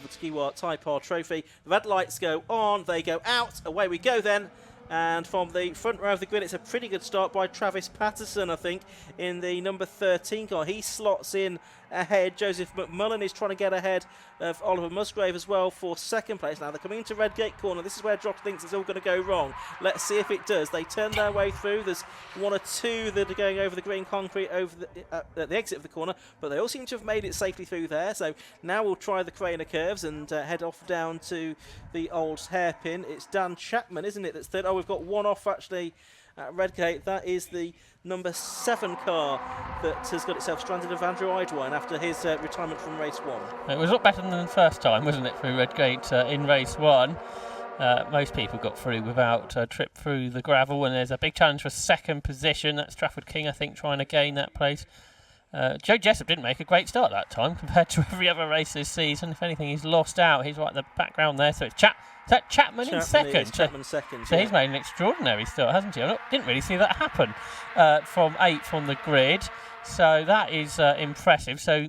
the Tegiwa Taipar Trophy. The red lights go on, they go out, away we go then. And from the front row of the grid, it's a pretty good start by Travis Patterson, I think, in the number 13 car. He slots in ahead. Joseph McMullen is trying to get ahead of Oliver Musgrave as well for second place. Now they're coming into Redgate Corner. This is where Josh thinks it's all going to go wrong. Let's see if it does. They turn their way through. There's one or two that are going over the green concrete over at the exit of the corner, but they all seem to have made it safely through there. So now we'll try the Craner curves and head off down to the old hairpin. It's Dan Chapman, isn't it, that's third? Oh, we've got one off actually at Redgate. That is the number 7 car that has got itself stranded of Andrew Idwine after his retirement from race 1. It was a lot better than the first time, wasn't it, through Redgate in race 1. Most people got through without a trip through the gravel, and there's a big challenge for second position. That's Trafford King, I think, trying to gain that place. Joe Jessup didn't make a great start that time compared to every other race this season. If anything, he's lost out. He's right in the background there. So it's Chapman in second. Chapman second. So he's made an extraordinary start, hasn't he? I didn't really see that happen from 8th on the grid. So that is impressive. So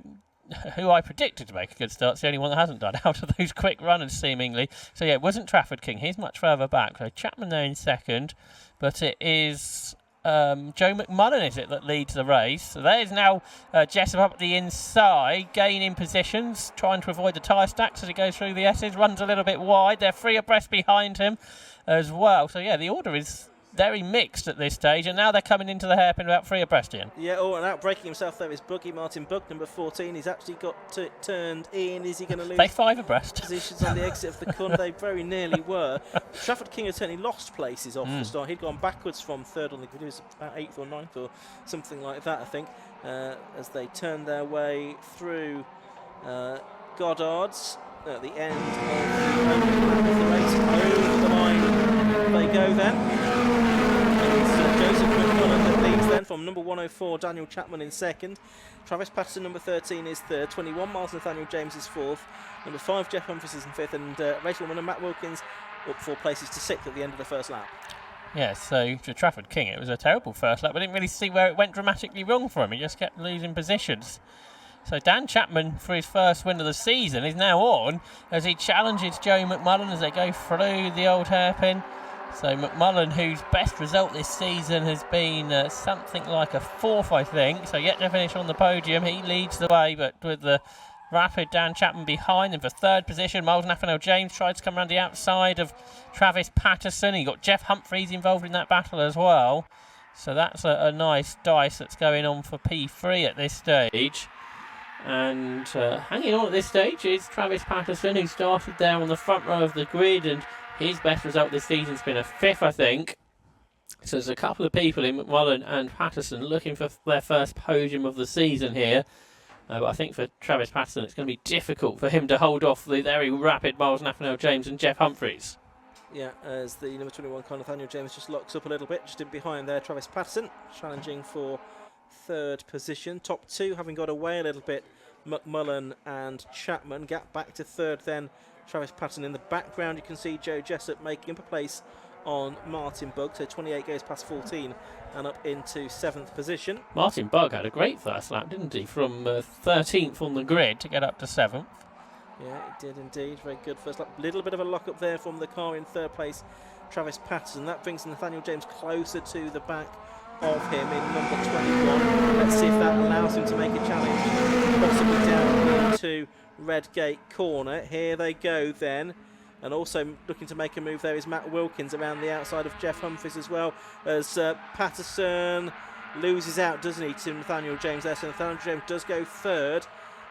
who I predicted to make a good start is the only one that hasn't done out of those quick runners, seemingly. So yeah, it wasn't Trafford King. He's much further back. So Chapman there in second. But it is Joe McMullen, is it, that leads the race. So there's now Jessup up at the inside, gaining positions, trying to avoid the tyre stacks as he goes through the S's, runs a little bit wide. They're 3 abreast behind him as well. So yeah, the order is very mixed at this stage, and now they're coming into the hairpin about 3 abreast, Ian. Yeah, and out breaking himself there is Martin Bugg, number 14. He's actually got turned in. Is he going to lose? They 5 abreast. Positions on the exit of the corner. They very nearly were. Trafford King had certainly lost places off the start. He'd gone backwards from third on the grid. He was about 8th or 9th or something like that, I think, as they turned their way through Goddard's at the end of the race. Over the line they go then. Joseph McMullen that leads then from number 104, Daniel Chapman in second. Travis Patterson, number 13, is third. 21 miles, Nathaniel James is fourth. Number 5, Jeff Humphries is in fifth. And race winner Matt Wilkins up 4 places to 6th at the end of the first lap. Yeah, so for Trafford King, it was a terrible first lap. I didn't really see where it went dramatically wrong for him. He just kept losing positions. So Dan Chapman, for his first win of the season, is now on as he challenges Joe McMullen as they go through the old hairpin. So McMullen, whose best result this season has been something like a 4th, I think. So yet to finish on the podium, he leads the way, but with the rapid Dan Chapman behind him for 3rd position. Miles Nathaniel James tried to come around the outside of Travis Patterson. You got Jeff Humphries involved in that battle as well. So that's a nice dice that's going on for P3 at this stage. And hanging on at this stage is Travis Patterson, who started there on the front row of the grid, and his best result this season's been a 5th, I think. So there's a couple of people in McMullen and Patterson looking for their first podium of the season here. But I think for Travis Patterson, it's going to be difficult for him to hold off the very rapid Miles Nathaniel James and Jeff Humphries. Yeah, as the number 21 car, Nathaniel James, just locks up a little bit. Just in behind there, Travis Patterson, challenging for 3rd position. Top 2 having got away a little bit, McMullen and Chapman. Gap back to 3rd then, Travis Patterson. In the background, you can see Joe Jessup making up a place on Martin Bugg. So 28 goes past 14 and up into 7th position. Martin Bugg had a great first lap, didn't he? From 13th on the grid to get up to 7th. Yeah, it did indeed. Very good first lap. Little bit of a lock up there from the car in 3rd place, Travis Patterson. That brings Nathaniel James closer to the back of him in number 21. Let's see if that allows him to make a challenge, possibly down into Redgate Corner. Here they go then. And also looking to make a move there is Matt Wilkins around the outside of Jeff Humphries as well, as Patterson loses out, doesn't he, to Nathaniel James there. So Nathaniel James does go 3rd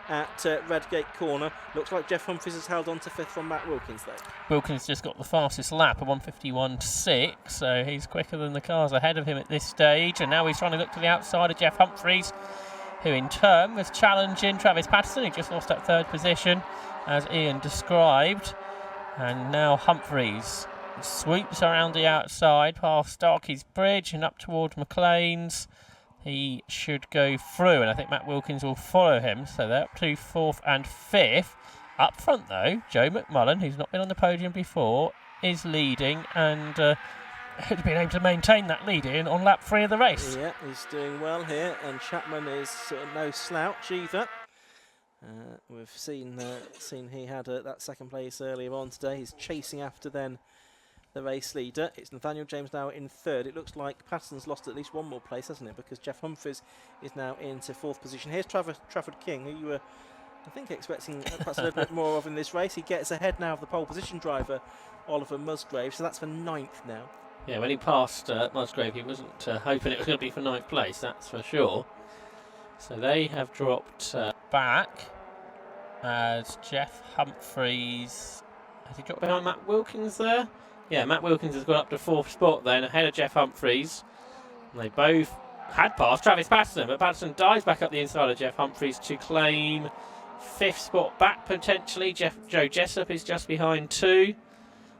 at Redgate Corner. Looks like Jeff Humphries has held on to 5th from Matt Wilkins though. Wilkins just got the fastest lap, a 1:51.6, so he's quicker than the cars ahead of him at this stage. And now he's trying to look to the outside of Jeff Humphries, who in turn was challenging Travis Patterson, who just lost that 3rd position, as Ian described. And now Humphries swoops around the outside past Starkey's Bridge and up towards McLean's. He should go through, and I think Matt Wilkins will follow him. So they're up to 4th and 5th. Up front, though, Joe McMullen, who's not been on the podium before, is leading and has been able to maintain that lead in on lap 3 of the race. Yeah, he's doing well here, and Chapman is no slouch either. We've seen he had that second place earlier on today. He's chasing after then the race leader. It's Nathaniel James now in third. It looks like Patterson's lost at least one more place, hasn't it? Because Jeff Humphries is now into fourth position. Here's Trafford King, who you were, I think, expecting perhaps a little bit more of in this race. He gets ahead now of the pole position driver, Oliver Musgrave, so that's for ninth now. Yeah, when he passed Musgrave, he wasn't hoping it was going to be for ninth place, that's for sure. So they have dropped back as Jeff Humphries. Has he dropped behind Matt Wilkins there? Yeah, Matt Wilkins has gone up to fourth spot then, ahead of Jeff Humphries. And they both had passed Travis Patterson, but Patterson dives back up the inside of Jeff Humphries to claim fifth spot back potentially. Joe Jessup is just behind two.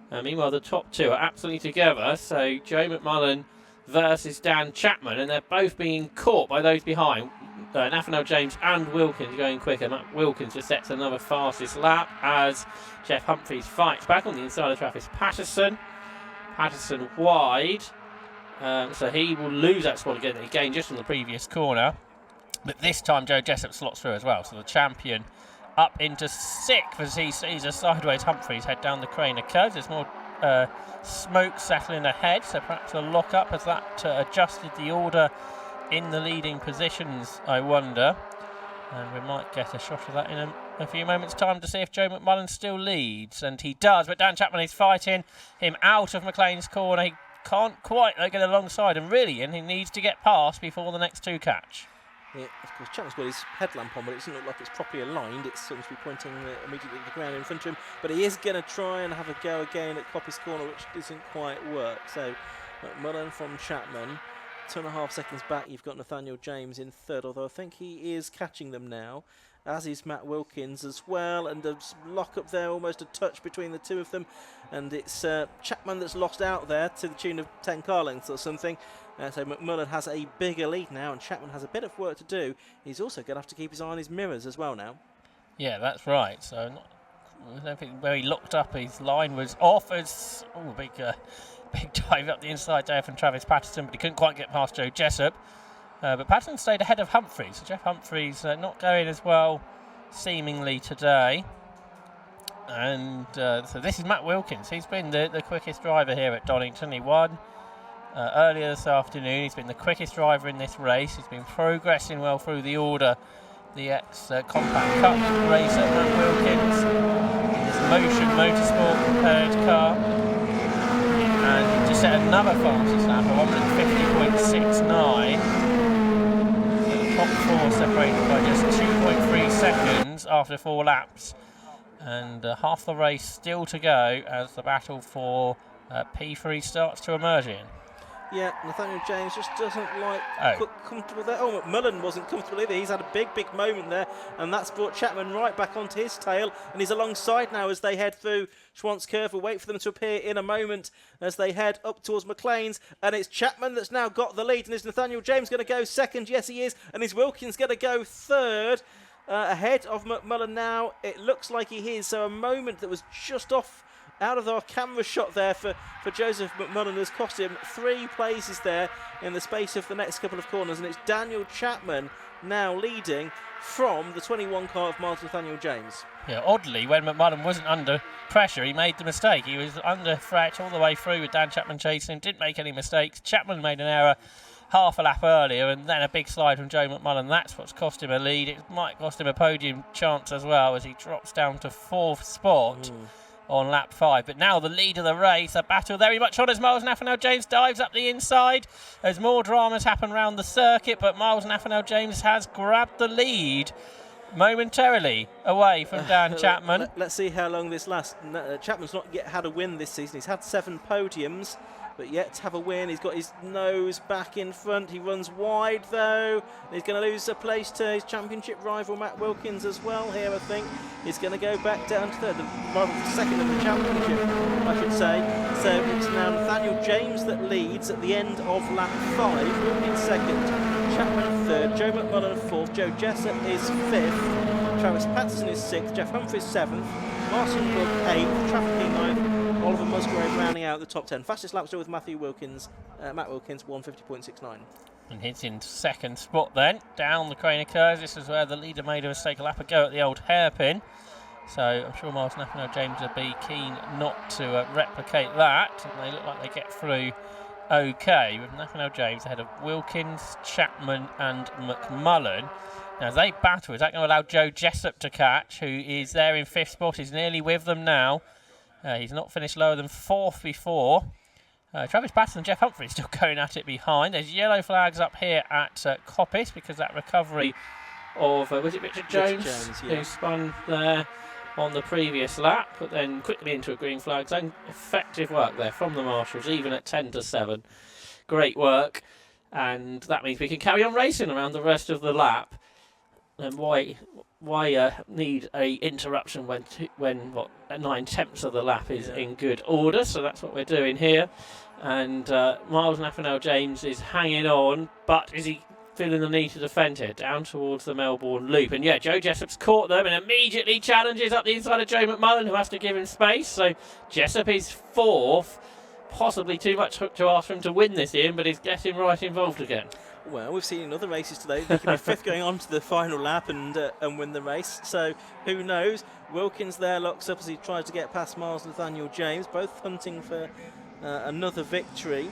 Meanwhile, the top two are absolutely together. So Joe McMullen versus Dan Chapman, and they're both being caught by those behind. Nathaniel James and Wilkins going quicker. Matt Wilkins just sets another fastest lap as Jeff Humphries fights back on the inside of Travis Patterson. Patterson wide, so he will lose that spot again that he gained just from the previous corner. But this time Joe Jessup slots through as well, so the champion up into sixth as he sees a sideways Humphries head down the Craner curves. There's more smoke settling ahead, so perhaps a lock up as that adjusted the order in the leading positions, I wonder. And we might get a shot of that in a few moments' time to see if Joe McMullen still leads. And he does, but Dan Chapman is fighting him out of McLean's corner. He can't quite get alongside him, really, and he needs to get past before the next two catch. Yeah, of course, Chapman's got his headlamp on, but it doesn't look like it's properly aligned. It seems to be pointing immediately at the ground in front of him. But he is going to try and have a go again at Coppice Corner, which doesn't quite work. So McMullen from Chapman. 2.5 seconds back, you've got Nathaniel James in third, although I think he is catching them now, as is Matt Wilkins as well, and a lock up there, almost a touch between the two of them, and it's Chapman that's lost out there to the tune of 10 car lengths or something. So McMullen has a bigger lead now, and Chapman has a bit of work to do. He's also going to have to keep his eye on his mirrors as well now. Yeah, that's right. So I don't think where he looked up, his line was off as big dive up the inside there from Travis Patterson, but he couldn't quite get past Joe Jessup. But Patterson stayed ahead of Humphries. So Jeff Humphries not going as well, seemingly, today. And so this is Matt Wilkins. He's been the quickest driver here at Donington. He won earlier this afternoon. He's been the quickest driver in this race. He's been progressing well through the order. The ex-Compact Cup racer, Matt Wilkins, in his Motion Motorsport prepared car. And he just set another fastest lap of 150.69. The top four separated by just 2.3 seconds after 4 laps. And half the race still to go as the battle for P3 starts to emerge in. Yeah, Nathaniel James just doesn't comfortable there. Oh, McMullen wasn't comfortable either. He's had a big moment there, and that's brought Chapman right back onto his tail, and he's alongside now as they head through Schwantz Curve. We'll wait for them to appear in a moment as they head up towards McLean's, and it's Chapman that's now got the lead. And is Nathaniel James going to go second? Yes, he is. And is Wilkins going to go third? Ahead of McMullen now, it looks like he is. So a moment that was just off out of our camera shot there for Joseph McMullen has cost him 3 places there in the space of the next couple of corners, and it's Daniel Chapman now leading from the 21 car of Miles Nathaniel James. Yeah, oddly, when McMullen wasn't under pressure, he made the mistake. He was under threat all the way through with Dan Chapman chasing him, didn't make any mistakes. Chapman made an error half a lap earlier, and then a big slide from Joe McMullen. That's what's cost him a lead. It might cost him a podium chance as well as he drops down to 4th spot. On lap 5, but now the lead of the race, a battle very much on as Miles Nathaniel James dives up the inside as more dramas happen around the circuit, but Miles Nathaniel James has grabbed the lead momentarily away from Dan Chapman. Let's see how long this lasts. Chapman's not yet had a win this season. He's had 7 podiums, but yet to have a win. He's got his nose back in front. He runs wide though. He's going to lose a place to his championship rival Matt Wilkins as well here, I think. He's going to go back down to third, second in the championship, I should say. So it's now Nathaniel James that leads at the end of lap 5. Wilkins second, Chapman third, Joe McMullen fourth, Joe Jessup is 5th, Travis Patterson is 6th, Jeff Humphries 7th, Martin Wood 8th, Trafford King 9th, Oliver Musgrave rounding out the top 10. Fastest lap still with Matt Wilkins, 150.69. And he's in second spot then, down the Crane of Curves. This is where the leader made a mistake a lap ago at the old hairpin. So I'm sure Miles Nathaniel James will be keen not to replicate that. And they look like they get through okay, with Nathaniel James ahead of Wilkins, Chapman and McMullen. Now as they battle, is that going to allow Joe Jessup to catch, who is there in 5th spot, is nearly with them now. He's not finished lower than 4th before. Travis Patterson and Jeff Humphrey still going at it behind. There's yellow flags up here at Coppice because that recovery of, was it Richard Jones, yeah, who spun there on the previous lap, but then quickly into a green flag zone. Effective work there from the marshals, even at 10-7. Great work, and that means we can carry on racing around the rest of the lap. And why need a interruption when 9/10 of the lap is in good order? So that's what we're doing here. And Miles Nathaniel James is hanging on, but is he feeling the need to defend here down towards the Melbourne Loop? And yeah, Joe Jessup's caught them and immediately challenges up the inside of Joe McMullen, who has to give him space. So Jessup is 4th. Possibly too much to ask for him to win this, Ian, but he's getting right involved again. Well, we've seen in other races today they can be 5th going on to the final lap and win the race. So who knows? Wilkins there locks up as he tries to get past Miles Nathaniel James, both hunting for another victory.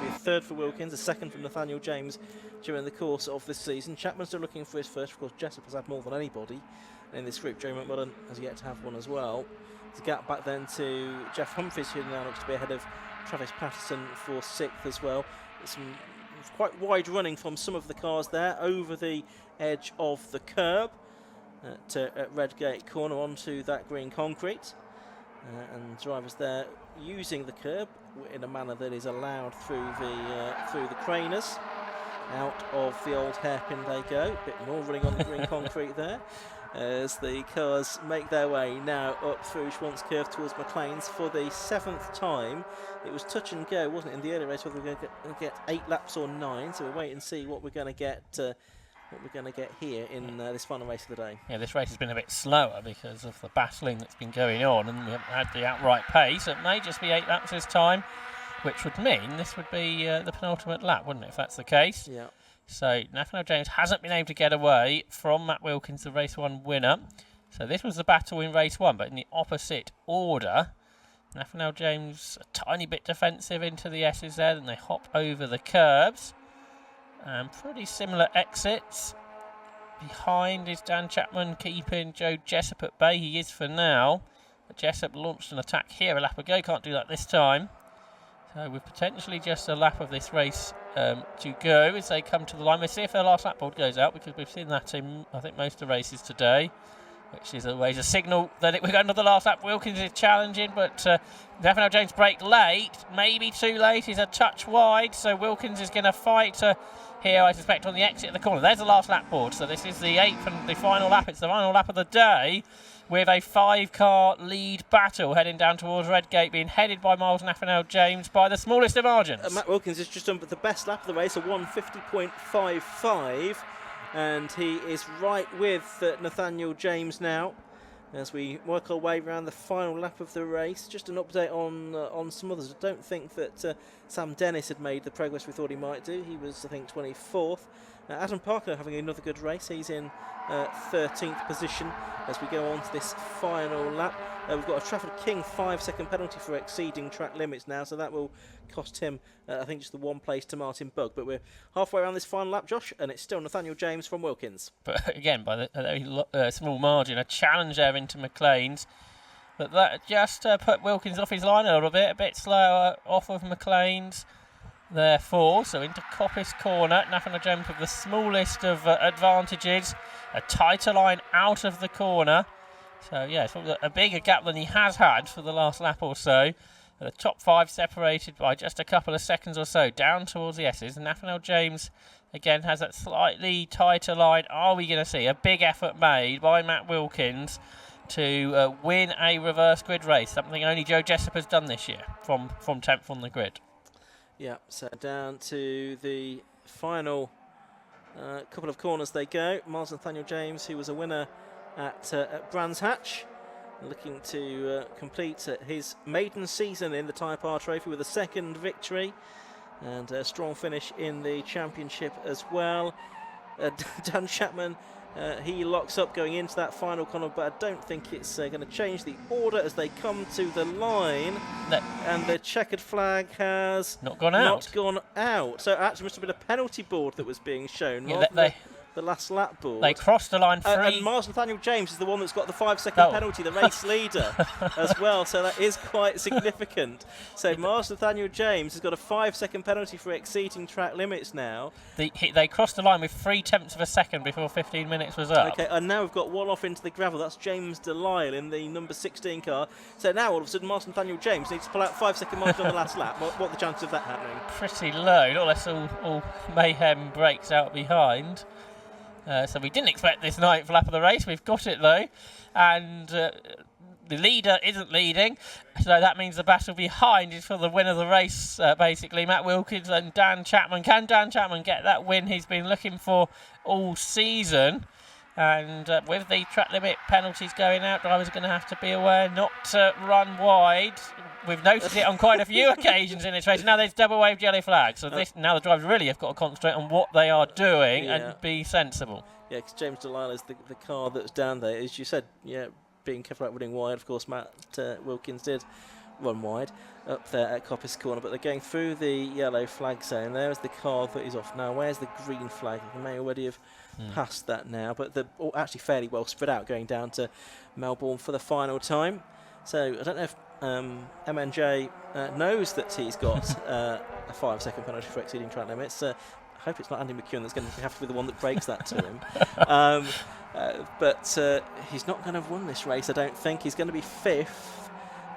Be a 3rd for Wilkins, a 2nd from Nathaniel James during the course of this season. Chapman's still looking for his first. Of course, Jessup has had more than anybody in this group. Joe McMullen has yet to have one as well. There's a gap back then to Jeff Humphries, who now looks to be ahead of Travis Patterson for 6th as well. Some quite wide running from some of the cars there over the edge of the curb at Redgate Corner onto that green concrete. And drivers there using the curb in a manner that is allowed through the craners. Out of the old hairpin they go. A bit more running on the green concrete there as the cars make their way now up through Schwantz Curve towards McLean's for the 7th time. It was touch and go, wasn't it, in the early race, whether we're going to get 8 laps or 9. So we'll wait and see what we're going to get. What we're going to get here in this final race of the day. Yeah, this race has been a bit slower because of the battling that's been going on, and we haven't had the outright pace. It may just be 8 laps this time, which would mean this would be the penultimate lap, wouldn't it, if that's the case? Yeah. So Nathaniel James hasn't been able to get away from Matt Wilkins, the race 1 winner. So this was the battle in race 1, but in the opposite order. Nathaniel James a tiny bit defensive into the S's there, then they hop over the curbs. Pretty similar exits. Behind is Dan Chapman keeping Joe Jessup at bay. He is for now. But Jessup launched an attack here a lap ago. Can't do that this time. So with potentially just a lap of this race to go as they come to the line. We'll see if their last lap board goes out, because we've seen that in, I think, most of the races today, which is always a signal that we're going to the last lap. Wilkins is challenging, but Nathaniel James braked late. Maybe too late. He's a touch wide, so Wilkins is going to fight here, I suspect, on the exit of the corner. There's the last lap board, so this is the 8th and the final lap. It's the final lap of the day, with a 5-car lead battle heading down towards Redgate, being headed by Miles Nathaniel James by the smallest of margins. Matt Wilkins has just done the best lap of the race, a 1:50.55, and he is right with Nathaniel James now as we work our way around the final lap of the race. Just an update on some others. I don't think that Sam Dennis had made the progress we thought he might do. He was, I think, 24th. Adam Parker having another good race. He's in 13th position as we go on to this final lap. We've got a Trafford King 5-second penalty for exceeding track limits now, so that will cost him, I think, just the 1 place to Martin Bugg. But we're halfway around this final lap, Josh, and it's still Nathaniel James from Wilkins. But again, by a very small margin, a challenge there into McLean's. But that just put Wilkins off his line a little bit, a bit slower off of McLean's. Therefore, so into Coppice Corner, Nathaniel James with the smallest of advantages, a tighter line out of the corner. So yeah, it's a bigger gap than he has had for the last lap or so. The top 5 separated by just a couple of seconds or so down towards the S's. Nathaniel James again has that slightly tighter line. Are we going to see a big effort made by Matt Wilkins to win a reverse grid race? Something only Joe Jessup has done this year from 10th on the grid. Yeah, so down to the final couple of corners they go. Miles Nathaniel James, who was a winner at Brands Hatch, looking to complete his maiden season in the Tyre Power Trophy with a 2nd victory. And a strong finish in the championship as well. Dan Chapman, he locks up going into that final corner, but I don't think it's going to change the order as they come to the line. No. And the checkered flag has not gone out. So it actually must have been a penalty board that was being shown. Yeah, the last lap board. They crossed the line free. And Mars Nathaniel James is the one that's got the 5-second penalty, the race leader as well. So that is quite significant. So Mars Nathaniel James has got a 5-second penalty for exceeding track limits now. They crossed the line with 0.3 of a second before 15 minutes was up. Okay, and now we've got one off into the gravel. That's James Delisle in the number 16 car. So now all of a sudden Mars Nathaniel James needs to pull out 5-second margin on the last lap. What are the chances of that happening? Pretty low, unless all mayhem breaks out behind. So we didn't expect this 9th lap of the race. We've got it though, and the leader isn't leading, so that means the battle behind is for the win of the race. Basically, Matt Wilkins and Dan Chapman. Can Dan Chapman get that win he's been looking for all season? And with the track limit penalties going out, drivers are going to have to be aware not to run wide. We've noticed it on quite a few occasions in this race. Now there's double wave yellow flag. So now the drivers really have got to concentrate on what they are doing and be sensible. Yeah, because James Delisle is the car that's down there. As you said, being careful about running wide. Of course, Matt Wilkins did run wide up there at Coppice Corner, but they're going through the yellow flag zone. There is the car that is off now. Where's the green flag? They may already have past that now, but they're actually fairly well spread out going down to Melbourne for the final time. So I don't know if MNJ knows that he's got a 5-second penalty for exceeding track limits. I hope it's not Andy McEwen that's going to have to be the one that breaks that to him. But he's not going to have won this race, I don't think. He's going to be 5th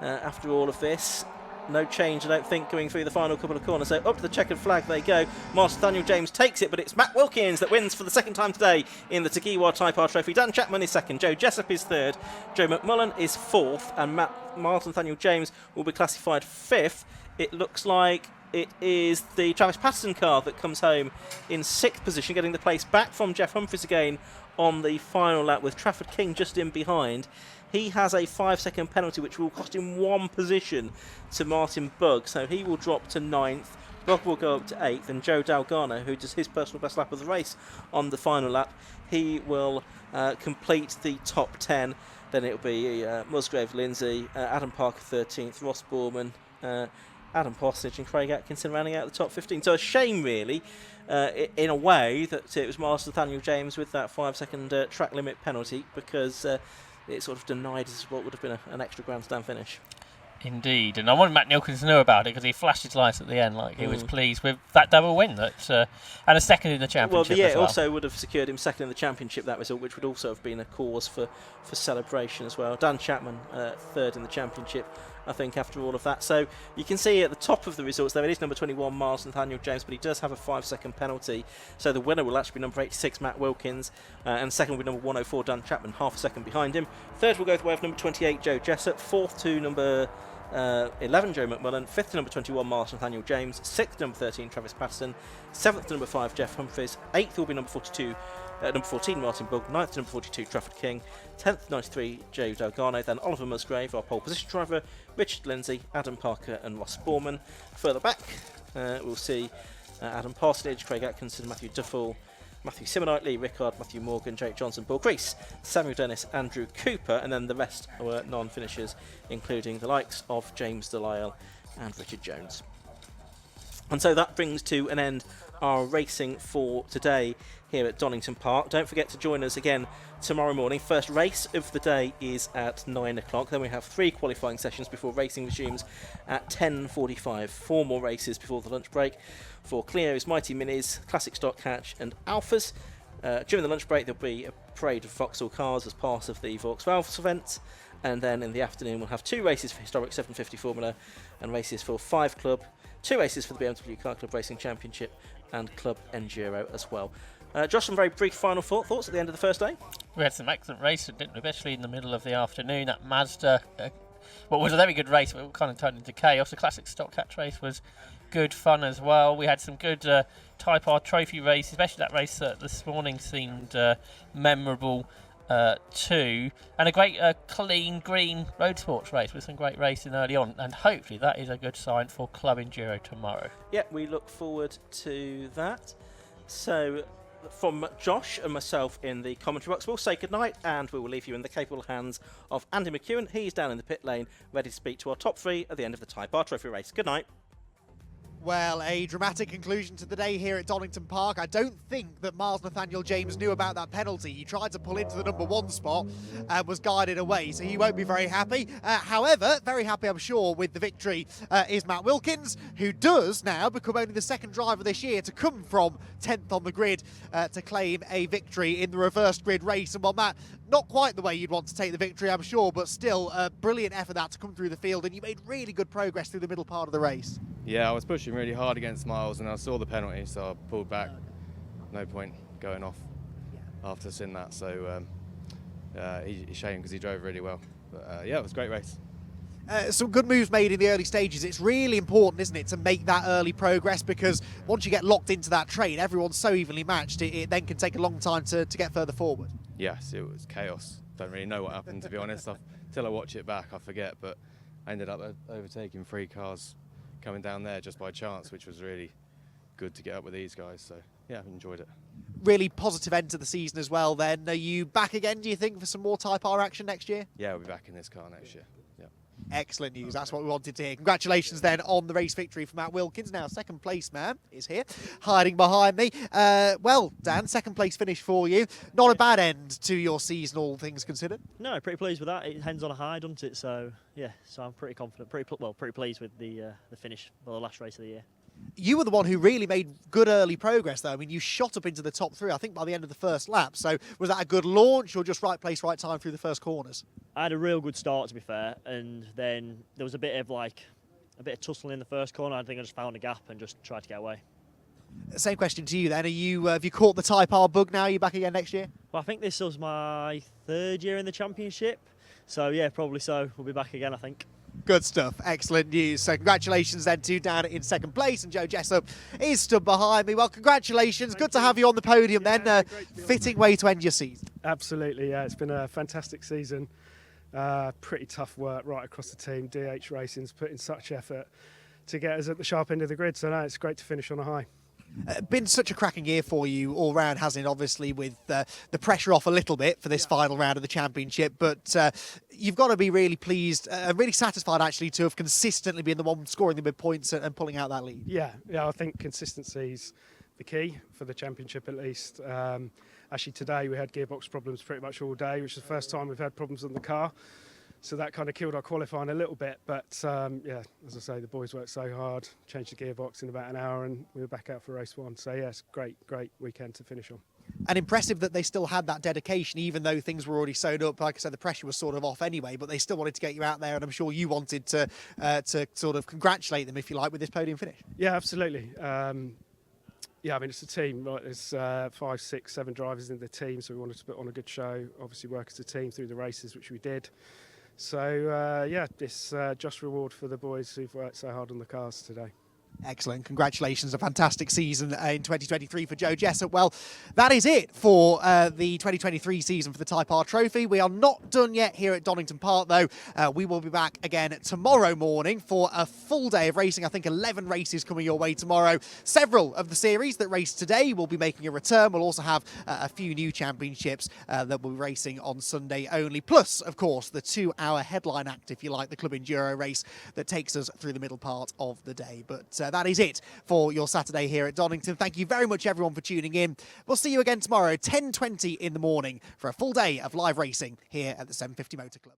after all of this. No change, I don't think, going through the final couple of corners. So up to the checkered flag they go. Mars Nathaniel James takes it, but it's Matt Wilkins that wins for the second time today in the Tegiwa Type R Trophy. Dan Chapman is 2nd, Joe Jessup is 3rd, Joe McMullen is 4th, and Mars Nathaniel James will be classified 5th. It looks like it is the Travis Patterson car that comes home in 6th position, getting the place back from Jeff Humphries again on the final lap, with Trafford King just in behind. He has a 5-second penalty which will cost him 1 position to Martin Bugg, so he will drop to 9th. Bugg will go up to 8th, and Joe Dalgarno, who does his personal best lap of the race on the final lap, he will complete the top 10. Then it will be Musgrave, Lindsay, Adam Parker 13th, Ross Borman, Adam Postage and Craig Atkinson rounding out the top 15. So a shame really, in a way, that it was Mars Nathaniel James with that 5-second track limit penalty, because it sort of denied us what would have been an extra grandstand finish. Indeed, and I wanted Matt Wilkins to know about it because he flashed his lights at the end like he was pleased with that double win and a 2nd in the championship. Well, as well. Also would have secured him 2nd in the championship, that result, which would also have been a cause for celebration as well. Dan Chapman 3rd in the championship, I think, after all of that. So you can see at the top of the results there, it is number 21 Mars Nathaniel James, but he does have a 5-second penalty. So the winner will actually be number 86 Matt Wilkins, and 2nd will be number 104 Dan Chapman, half a second behind him. 3rd will go the way of number 28 Joe Jessup, 4th to number 11 Joe McMullen, 5th to number 21 Mars Nathaniel James, 6th to number 13 Travis Patterson, 7th to number 5 Jeff Humphries, 8th will be number 14 Martin Bugg, 9th to number 42 Trafford King, 10th to 93 Joe Dalgarno, then Oliver Musgrave, our pole position driver, Richard Lindsay, Adam Parker and Ross Borman. Further back we'll see Adam Parsonage, Craig Atkinson, Matthew Duffel, Matthew Simonite, Lee Rickard, Matthew Morgan, Jake Johnson, Paul Crease, Samuel Dennis, Andrew Cooper, and then the rest were non-finishers, including the likes of James Delisle and Richard Jones. And so that brings to an end our racing for today here at Donington Park. Don't forget to join us again tomorrow morning. First race of the day is at 9 o'clock. Then we have 3 qualifying sessions before racing resumes at 10:45. 4 more races before the lunch break for Clio's Mighty Minis, Classic Stock Catch and Alphas. During the lunch break there'll be a parade of Vauxhall cars as part of the Vaux Valves event. And then in the afternoon we'll have 2 races for Historic 750 Formula and races for 5 Club, 2 races for the BMW Car Club Racing Championship and Club Enduro as well. Josh, some very brief final thoughts at the end of the first day? We had some excellent racing, didn't we? Especially in the middle of the afternoon. That Mazda, was a very good race, but it kind of turned into chaos. The Classic Stock Catch race was good fun as well. We had some good Type R Trophy races, especially that race this morning seemed memorable 2, and a great clean green road sports race with some great racing early on, and hopefully that is a good sign for Club Enduro tomorrow. Yeah, we look forward to that. So from Josh and myself in the commentary box, we'll say goodnight, and we will leave you in the capable hands of Andy McEwen. He's down in the pit lane ready to speak to our top 3 at the end of the Type R Trophy race. Good night. Well, a dramatic conclusion to the day here at Donington Park. I don't think that Miles Nathaniel James knew about that penalty. He tried to pull into the number 1 spot and was guided away, so he won't be very happy. However, very happy, I'm sure, with the victory is Matt Wilkins, who does now become only the 2nd driver this year to come from 10th on the grid to claim a victory in the reversed grid race. And while Matt, not quite the way you'd want to take the victory, I'm sure, but still a brilliant effort that to come through the field, and you made really good progress through the middle part of the race. Yeah, I was pushing really hard against Miles and I saw the penalty, so I pulled back. No point going off after seeing that, so he's shame because he drove really well. But yeah, it was a great race. Some good moves made in the early stages. It's really important, isn't it, to make that early progress, because once you get locked into that train, everyone's so evenly matched, it then can take a long time to get further forward. Yes, it was chaos. Don't really know what happened, to be honest. Till I watch it back, I forget, but I ended up overtaking 3 cars coming down there just by chance, which was really good to get up with these guys. So yeah, I enjoyed it. Really positive end to the season as well then. Are you back again, do you think, for some more Type R action next year? Yeah, we'll be back in this car next year. Yeah. Excellent news. That's what we wanted to hear. Congratulations then on the race victory for Matt Wilkins. Now, 2nd place man is here, hiding behind me. Well, Dan, 2nd place finish for you. Not a bad end to your season, all things considered. No, pretty pleased with that. It ends on a high, doesn't it? So yeah, so I'm pretty confident, pretty pleased with the finish for the last race of the year. You were the one who really made good early progress, though. I mean, you shot up into the top 3, I think, by the end of the first lap. So was that a good launch, or just right place, right time through the first corners? I had a real good start, to be fair, and then there was a bit of tussling in the first corner. I think I just found a gap and just tried to get away. Same question to you then. Have you caught the Type R bug now? Are you back again next year? Well, I think this was my 3rd year in the championship, so yeah, probably so. We'll be back again, I think. Good stuff. Excellent news. So congratulations then to Dan in 2nd place, and Joe Jessup is stood behind me. Well, congratulations. Good to have you on the podium then. Fitting way to end your season. Absolutely, yeah. It's been a fantastic season. Pretty tough work right across the team. DH Racing's put in such effort to get us at the sharp end of the grid. So no, it's great to finish on a high. Been such a cracking year for you all round, hasn't it? Obviously, with the pressure off a little bit for this final round of the championship, but you've got to be really pleased, really satisfied actually, to have consistently been the one scoring the big points and pulling out that lead. Yeah, I think consistency's the key for the championship at least. Actually, today we had gearbox problems pretty much all day, which is the first time we've had problems on the car. So that kind of killed our qualifying a little bit, but yeah, as I say, the boys worked so hard, changed the gearbox in about an hour, and we were back out for race 1. So yeah, it's great weekend to finish on. And impressive that they still had that dedication, even though things were already sewed up. Like I said, the pressure was sort of off anyway, but they still wanted to get you out there, and I'm sure you wanted to sort of congratulate them, if you like, with this podium finish. Yeah, absolutely. Yeah, I mean, it's a team, right? There's 5, 6, 7 drivers in the team, so we wanted to put on a good show, obviously work as a team through the races, which we did. So, yeah, this just reward for the boys who've worked so hard on the cars today. Excellent. Congratulations. A fantastic season in 2023 for Joe Jessup. Well, that is it for the 2023 season for the Type R Trophy. We are not done yet here at Donington Park, though. We will be back again tomorrow morning for a full day of racing. I think 11 races coming your way tomorrow. Several of the series that raced today will be making a return. We'll also have a few new championships that will be racing on Sunday only. Plus, of course, the 2-hour headline act, if you like, the Club Enduro race that takes us through the middle part of the day. But that is it for your Saturday here at Donington. Thank you very much, everyone, for tuning in. We'll see you again tomorrow, 10:20 in the morning, for a full day of live racing here at the 750 Motor Club.